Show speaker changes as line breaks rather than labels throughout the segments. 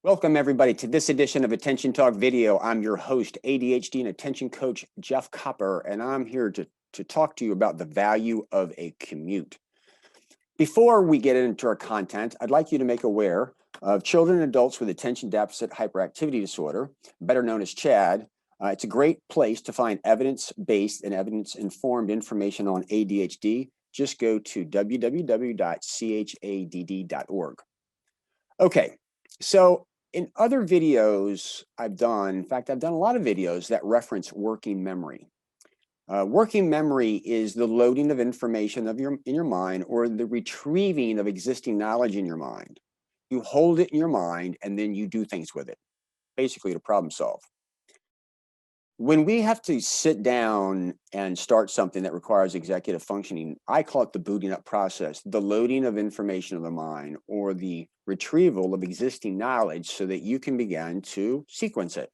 Welcome everybody to this edition of Attention Talk Video. I'm your host, ADHD and attention coach, Jeff Copper, and I'm here to talk to you about the value of a commute. Before we get into our content, I'd like you to make aware of children and adults with attention deficit hyperactivity disorder, better known as CHAD. It's a great place to find evidence-based and evidence-informed information on ADHD. Just go to www.chadd.org. Okay, so in other videos I've done, in fact, I've done a lot of videos that reference working memory. Working memory is the loading of information in your mind, or the retrieving of existing knowledge in your mind. You hold it in your mind and then you do things with it, basically to problem solve. When we have to sit down and start something that requires executive functioning, I call it the booting up process, the loading of information of the mind, or the retrieval of existing knowledge so that you can begin to sequence it.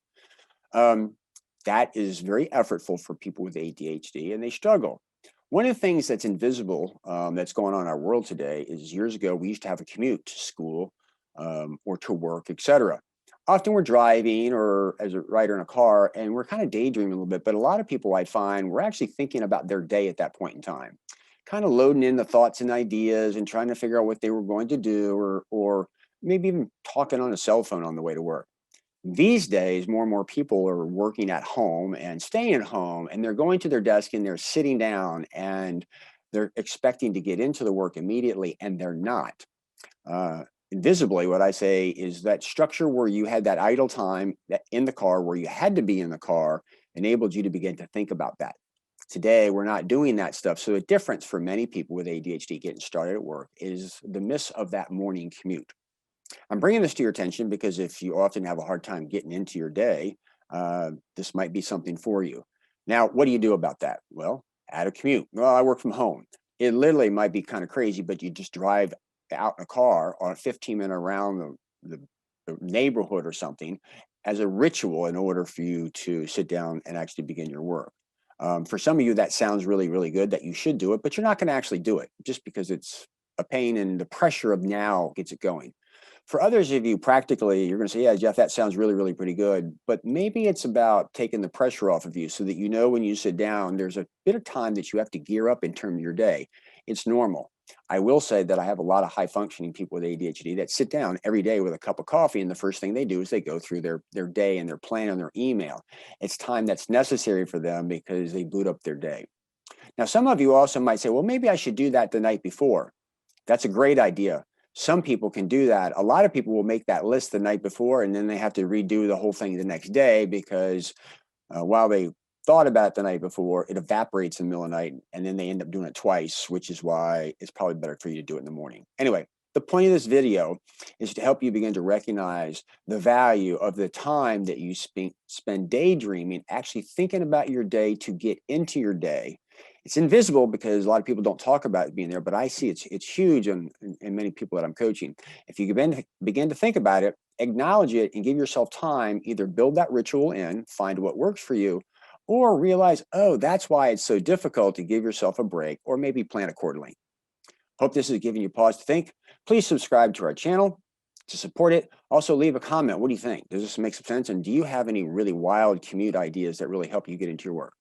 That is very effortful for people with ADHD, and they struggle. One of the things that's invisible that's going on in our world today is years ago, we used to have a commute to school or to work, etc. Often we're driving or as a rider in a car, and we're kind of daydreaming a little bit, but a lot of people I find we're actually thinking about their day at that point in time, kind of loading in the thoughts and ideas and trying to figure out what they were going to do, or maybe even talking on a cell phone on the way to work. These days, more and more people are working at home and staying at home, and they're going to their desk and they're sitting down and they're expecting to get into the work immediately, and they're not. Invisibly, what I say is that structure where you had that idle time in the car, where you had to be in the car, enabled you to begin to think about that. Today, we're not doing that stuff. So the difference for many people with ADHD getting started at work is the miss of that morning commute. I'm bringing this to your attention because if you often have a hard time getting into your day, this might be something for you. Now, what do you do about that? Well, add a commute. Well, I work from home. It literally might be kind of crazy, but you just drive out in a car on a 15-minute around the neighborhood or something as a ritual in order for you to sit down and actually begin your work. For some of you, that sounds really, really good that you should do it, but you're not going to actually do it just because it's a pain and the pressure of now gets it going. For others of you, practically, you're going to say, yeah, Jeff, that sounds really, really pretty good. But maybe it's about taking the pressure off of you so that you know when you sit down, there's a bit of time that you have to gear up in terms of your day. It's normal. I will say that I have a lot of high-functioning people with ADHD that sit down every day with a cup of coffee, and the first thing they do is they go through their day and their plan on their email. It's time that's necessary for them because they boot up their day. Now, some of you also might say, well, maybe I should do that the night before. That's a great idea. Some people can do that. A lot of people will make that list the night before, and then they have to redo the whole thing the next day because while they thought about it the night before, it evaporates in the middle of the night, and then they end up doing it twice, which is why it's probably better for you to do it in the morning. Anyway, the point of this video is to help you begin to recognize the value of the time that you spend daydreaming, actually thinking about your day to get into your day. It's invisible because a lot of people don't talk about it being there, but I see it's huge in many people that I'm coaching. If you begin to think about it, acknowledge it, and give yourself time, either build that ritual in, find what works for you, or realize, oh, that's why it's so difficult to give yourself a break, or maybe plan accordingly. Hope this is giving you pause to think. Please subscribe to our channel to support it. Also, leave a comment. What do you think? Does this make some sense? And do you have any really wild commute ideas that really help you get into your work?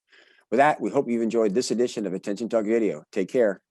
With that, we hope you've enjoyed this edition of Attention Talk Video. Take care.